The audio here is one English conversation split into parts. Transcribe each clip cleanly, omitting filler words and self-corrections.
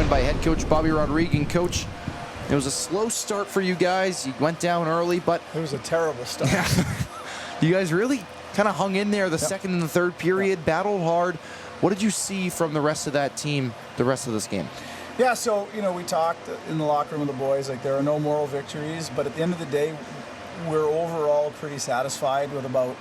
joined by head coach Bobby Rodrigue. And coach, it was a slow start for you guys. You went down early, but it was a terrible start. You guys really kind of hung in there the second and the third period, battled hard. What did you see from the rest of that team the rest of this game? Yeah, so, we talked in the locker room with the boys, like there are no moral victories, but at the end of the day, we're overall pretty satisfied with about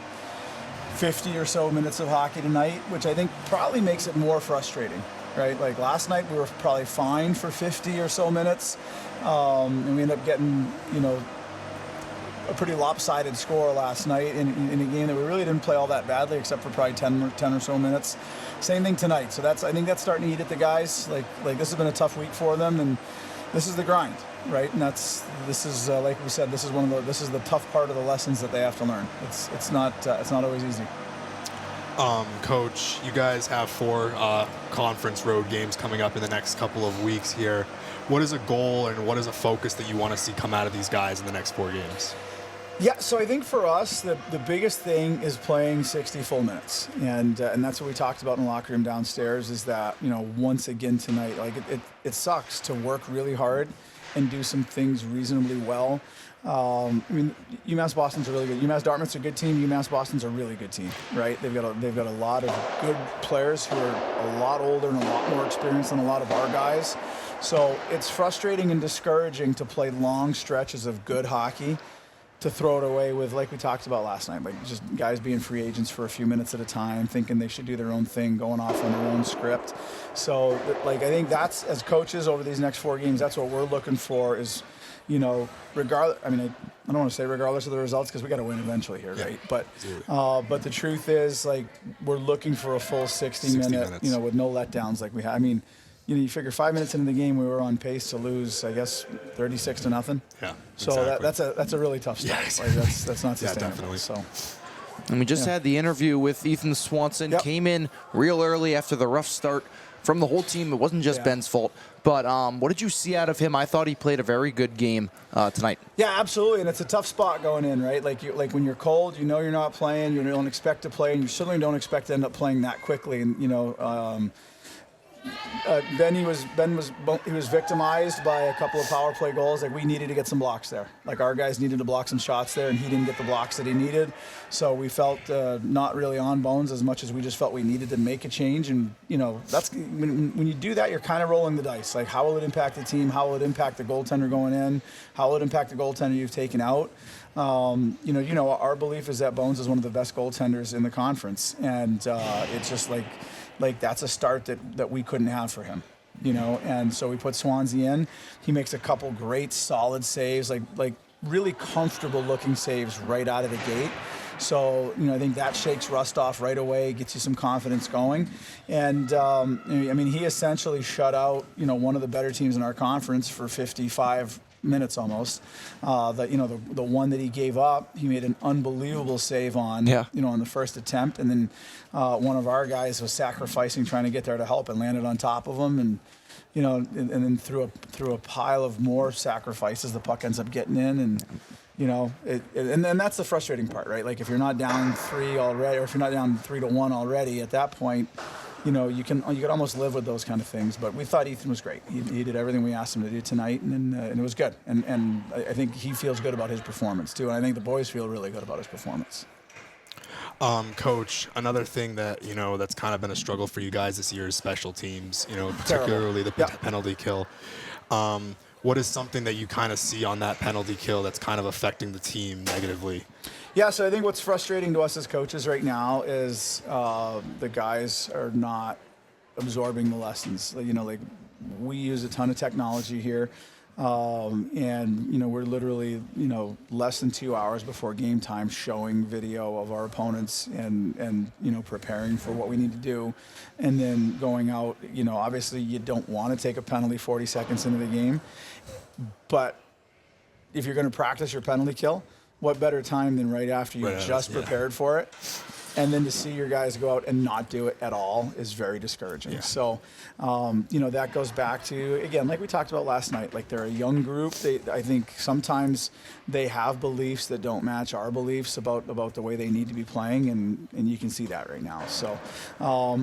50 or so minutes of hockey tonight, which I think probably makes it more frustrating, right? Like last night we were probably fine for 50 or so minutes, and we ended up getting, a pretty lopsided score last night in a game that we really didn't play all that badly, except for probably 10 or so minutes. Same thing tonight. So I think that's starting to eat at the guys. Like this has been a tough week for them, and this is the grind, right? And this is like we said, this is the tough part of the lessons that they have to learn. It's not always easy. Coach, you guys have 4 conference road games coming up in the next couple of weeks here. What is a goal and what is a focus that you want to see come out of these guys in the next 4 games? Yeah, so I think for us, the biggest thing is playing 60 full minutes. And that's what we talked about in the locker room downstairs is that, once again tonight, like it sucks to work really hard and do some things reasonably well. UMass Boston's a really good. UMass Dartmouth's a good team. UMass Boston's a really good team, right? They've got a lot of good players who are a lot older and a lot more experienced than a lot of our guys. So it's frustrating and discouraging to play long stretches of good hockey, to throw it away with, like we talked about last night, like just guys being free agents for a few minutes at a time, thinking they should do their own thing, going off on their own script. So, I think that's, as coaches over these next 4 games, that's what we're looking for is, regardless, I don't want to say regardless of the results because we got to win eventually here, right? But the truth is, like, we're looking for a full 60 minutes. With no letdowns like we had. You figure 5 minutes into the game, we were on pace to lose, I guess, 36-0. Yeah. So exactly. that's a really tough start. Yeah, like that's not sustainable. Yeah, definitely. So. And we just had the interview with Ethan Swanson. Came in real early after the rough start from the whole team. It wasn't just Ben's fault. But what did you see out of him? I thought he played a very good game tonight. Yeah, absolutely. And it's a tough spot going in, right? Like when you're cold, you're not playing. You don't expect to play, and you certainly don't expect to end up playing that quickly. And Ben was victimized by a couple of power play goals. Like we needed to get some blocks there. Like our guys needed to block some shots there, and he didn't get the blocks that he needed. So we felt not really on bones as much as we just felt we needed to make a change. And that's when you do that, you're kind of rolling the dice. Like how will it impact the team? How will it impact the goaltender going in? How will it impact the goaltender you've taken out? Our belief is that Bones is one of the best goaltenders in the conference, and it's just like that's a start that we couldn't have for him, and so we put Swansea in. He makes a couple great solid saves, like really comfortable looking saves right out of the gate. So, I think that shakes rust off right away, gets you some confidence going. And, he essentially shut out, one of the better teams in our conference for 55 minutes almost. The one that he gave up, he made an unbelievable save on, on the first attempt. And then one of our guys was sacrificing, trying to get there to help, and landed on top of him. And, and then through a pile of more sacrifices, the puck ends up getting in. And, and that's the frustrating part, right? Like if you're not down 3 already, or if you're not down 3-1 already, at that point, you could almost live with those kind of things. But we thought Ethan was great. He did everything we asked him to do tonight, and it was good. And I think he feels good about his performance too. And I think the boys feel really good about his performance. Coach, another thing that that's kind of been a struggle for you guys this year is special teams. Particularly the penalty kill. What is something that you kind of see on that penalty kill that's kind of affecting the team negatively? Yeah, so I think what's frustrating to us as coaches right now is the guys are not absorbing the lessons. We use a ton of technology here, and we're literally less than 2 hours before game time showing video of our opponents and preparing for what we need to do, and then going out. Obviously you don't want to take a penalty 40 seconds into the game, but if you're going to practice your penalty kill, what better time than right after you prepared for it? And then to see your guys go out and not do it at all is very discouraging. Yeah. So, that goes back to, again, like we talked about last night, like they're a young group. I think sometimes they have beliefs that don't match our beliefs about the way they need to be playing, and you can see that right now. So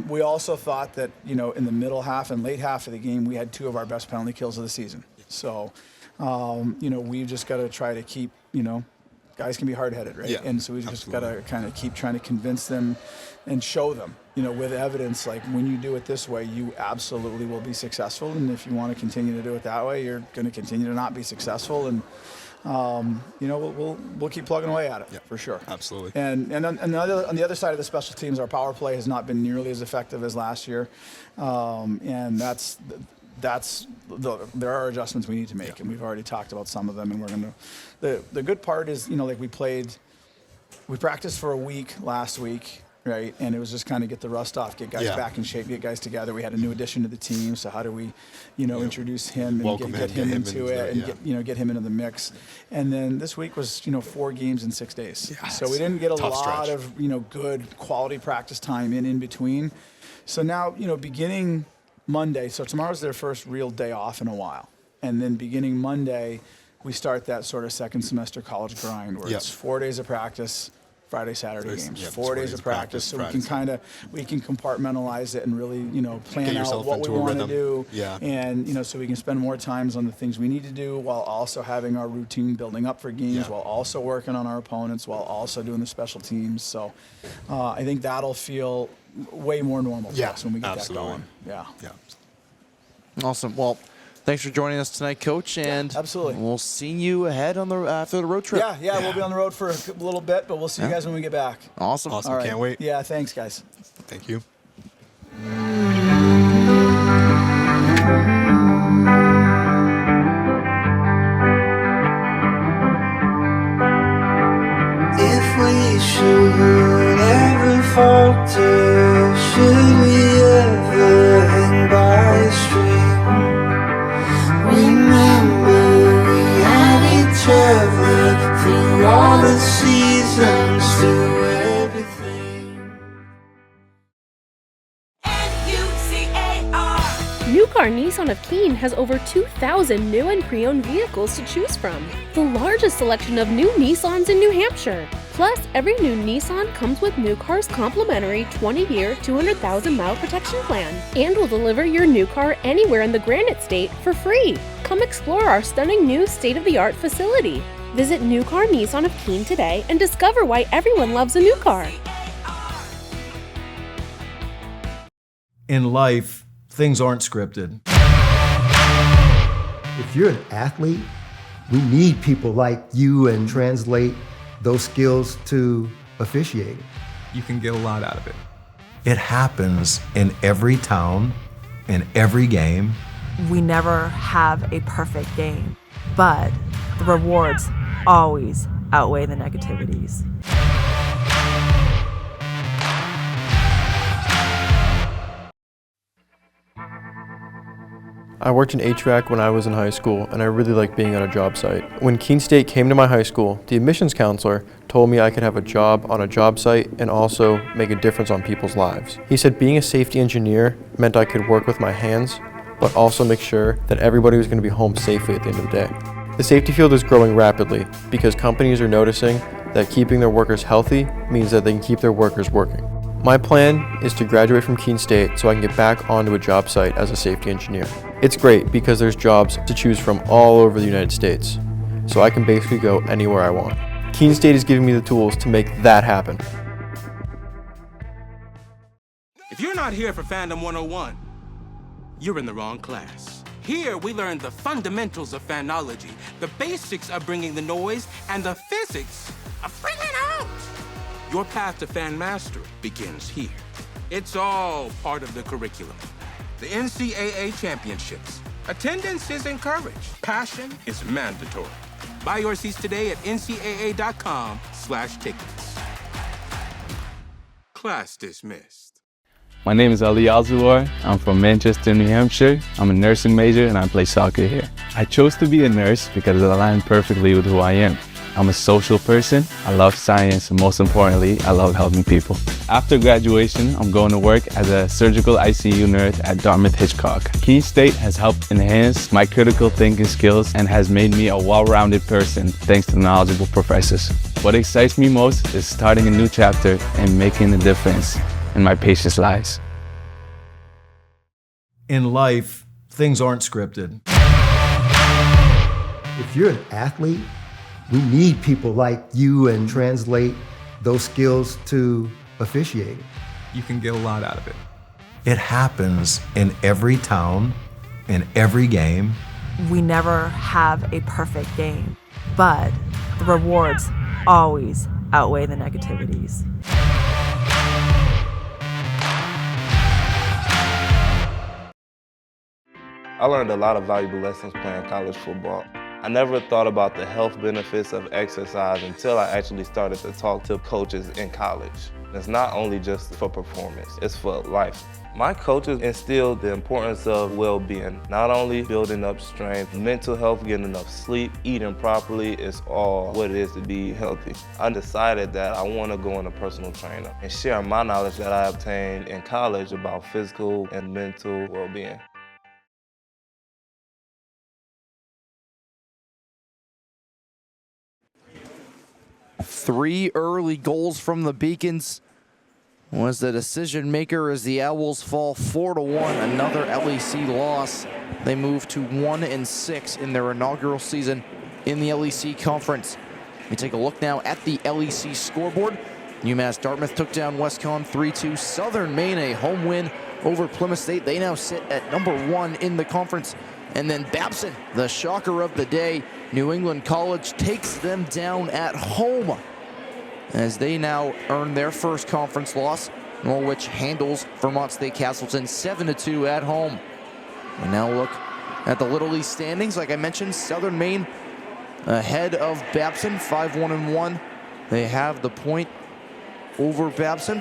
we also thought that, in the middle half and late half of the game, we had 2 of our best penalty kills of the season. So, we've just got to try to keep, guys can be hard-headed, right? Yeah, and so we've just got to kind of keep trying to convince them and show them, with evidence, like when you do it this way, you absolutely will be successful. And if you want to continue to do it that way, you're going to continue to not be successful. And, we'll keep plugging away at it for sure. Absolutely. And on the other side of the special teams, our power play has not been nearly as effective as last year. And there are adjustments we need to make, and we've already talked about some of them, and we're going to, the good part is, we practiced for a week last week, right? And it was just kind of get the rust off, get guys back in shape, get guys together. We had a new addition to the team, so how do we, introduce him and get him into it and get him into the mix. And then this week was, 4 games in 6 days. Yeah, so we didn't get a lot stretch of, good quality practice time in between. So now, beginning Monday, so tomorrow's their first real day off in a while. And then beginning Monday, we start that sort of second semester college grind where it's 4 days of practice, Friday, Saturday games, 4 days of practice. So we can compartmentalize it and really, plan out what we want to do. Yeah. And, so we can spend more times on the things we need to do while also having our routine building up for games, while also working on our opponents, while also doing the special teams. So I think that'll feel way more normal to us when we get that going. Yeah. Awesome. Well, thanks for joining us tonight, Coach. And absolutely. We'll see you ahead on after the road trip. Yeah, we'll be on the road for a little bit, but we'll see you guys when we get back. Awesome. All right. Can't wait. Yeah, thanks, guys. Thank you. If we should ever falter, should we ever hang by a string, remember we had each other through all the seasons, through everything. New Car Nissan of Keene has over 2,000 new and pre-owned vehicles to choose from. The largest selection of new Nissans in New Hampshire. Plus, every new Nissan comes with New Car's complimentary 20-year, 200,000-mile protection plan and will deliver your new car anywhere in the Granite State for free. Come explore our stunning new state-of-the-art facility. Visit New Car Nissan of Keene today and discover why everyone loves a new car. In life, things aren't scripted. If you're an athlete, we need people like you and translate those skills to officiating. You can get a lot out of it. It happens in every town, in every game. We never have a perfect game, but the rewards always outweigh the negativities. I worked in HVAC when I was in high school, and I really liked being on a job site. When Keene State came to my high school, the admissions counselor told me I could have a job on a job site and also make a difference on people's lives. He said being a safety engineer meant I could work with my hands, but also make sure that everybody was going to be home safely at the end of the day. The safety field is growing rapidly because companies are noticing that keeping their workers healthy means that they can keep their workers working. My plan is to graduate from Keene State so I can get back onto a job site as a safety engineer. It's great because there's jobs to choose from all over the United States, so I can basically go anywhere I want. Keene State is giving me the tools to make that happen. If you're not here for Fandom 101, you're in the wrong class. Here we learn the fundamentals of fanology, the basics of bringing the noise, and the physics of bringing out. Your path to fan mastery begins here. It's all part of the curriculum. The NCAA championships. Attendance is encouraged. Passion is mandatory. Buy your seats today at ncaa.com/tickets. Class dismissed. My name is Ali Alzulor. I'm from Manchester, New Hampshire. I'm a nursing major and I play soccer here. I chose to be a nurse because it aligned perfectly with who I am. I'm a social person. I love science, and most importantly, I love helping people. After graduation, I'm going to work as a surgical ICU nurse at Dartmouth-Hitchcock. Keene State has helped enhance my critical thinking skills and has made me a well-rounded person thanks to knowledgeable professors. What excites me most is starting a new chapter and making a difference in my patients' lives. In life, things aren't scripted. If you're an athlete, we need people like you and translate those skills to officiating. You can get a lot out of it. It happens in every town, in every game. We never have a perfect game, but the rewards always outweigh the negativities. I learned a lot of valuable lessons playing college football. I never thought about the health benefits of exercise until I actually started to talk to coaches in college. It's not only just for performance, it's for life. My coaches instilled the importance of well-being, not only building up strength, mental health, getting enough sleep, eating properly is all what it is to be healthy. I decided that I want to go into personal trainer and share my knowledge that I obtained in college about physical and mental well-being. Three early goals from the Beacons was the decision maker as the Owls fall 4-1. Another LEC loss. They move to 1-6 in their inaugural season in the LEC Conference. We take a look now at the LEC scoreboard. UMass Dartmouth took down WestCon 3-2. Southern Maine a home win over Plymouth State. They now sit at number 1 in the conference. And then Babson, the shocker of the day, New England College takes them down at home as they now earn their first conference loss. Norwich handles Vermont State Castleton 7-2 at home. We now look at the Little East standings. Like I mentioned, Southern Maine ahead of Babson, 5-1-1. They have the point over Babson.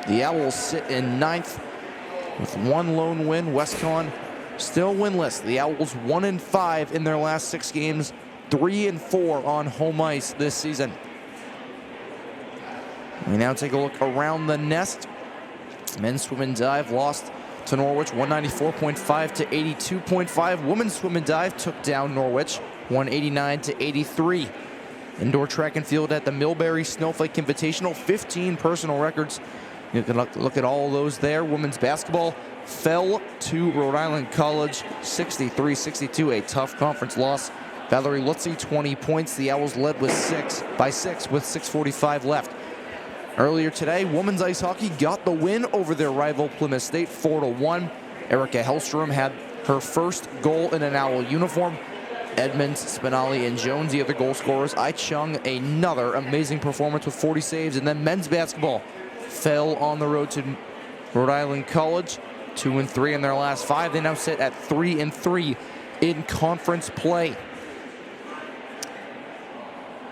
The Owls sit in 9th with one lone win. WestCon still winless. The Owls 1-5 in their last 6 games, 3-4 on home ice this season. We now take a look around the nest. Men's swim and dive lost to Norwich 194.5 to 82.5. Women's swim and dive took down Norwich 189 to 83. Indoor track and field at the Millbury Snowflake Invitational, 15 personal records. You can look at all of those there. Women's basketball fell to Rhode Island College 63-62, a tough conference loss. Valerie Lutzy 20 points. The Owls led by 6 with 6:45 left. Earlier today, women's ice hockey got the win over their rival Plymouth State 4-1. Erica Hellstrom had her first goal in an Owl uniform. Edmonds, Spinelli, and Jones, the other goal scorers. I Chung, another amazing performance with 40 saves. And then men's basketball fell on the road to Rhode Island College, 2-3 in their last 5. They now sit at 3-3 in conference play.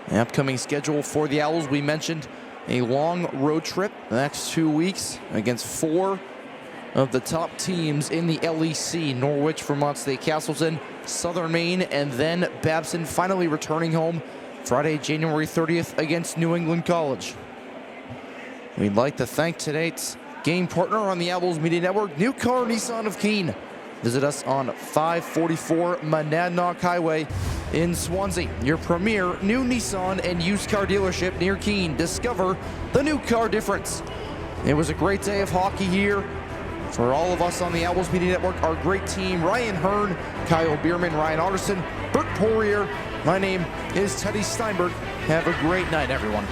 The upcoming schedule for the Owls, we mentioned a long road trip the next 2 weeks against 4 of the top teams in the LEC. Norwich, Vermont State Castleton, Southern Maine, and then Babson finally returning home Friday, January 30th against New England College. We'd like to thank today's game partner on the Owls Media Network, New Car Nissan of Keene. Visit us on 544 Monadnock Highway in Swansea, your premier new Nissan and used car dealership near Keene. Discover the new car difference. It was a great day of hockey here. For all of us on the Owls Media Network, our great team, Ryan Hearn, Kyle Bierman, Ryan Otterson, Bert Poirier. My name is Teddy Steinberg. Have a great night, everyone.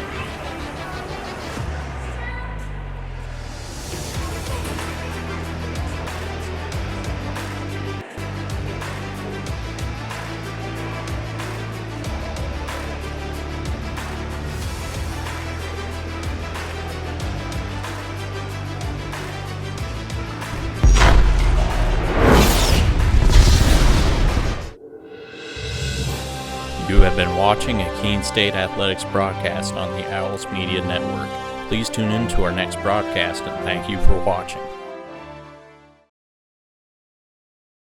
You have been watching a Keene State Athletics broadcast on the Owls Media Network. Please tune in to our next broadcast and thank you for watching.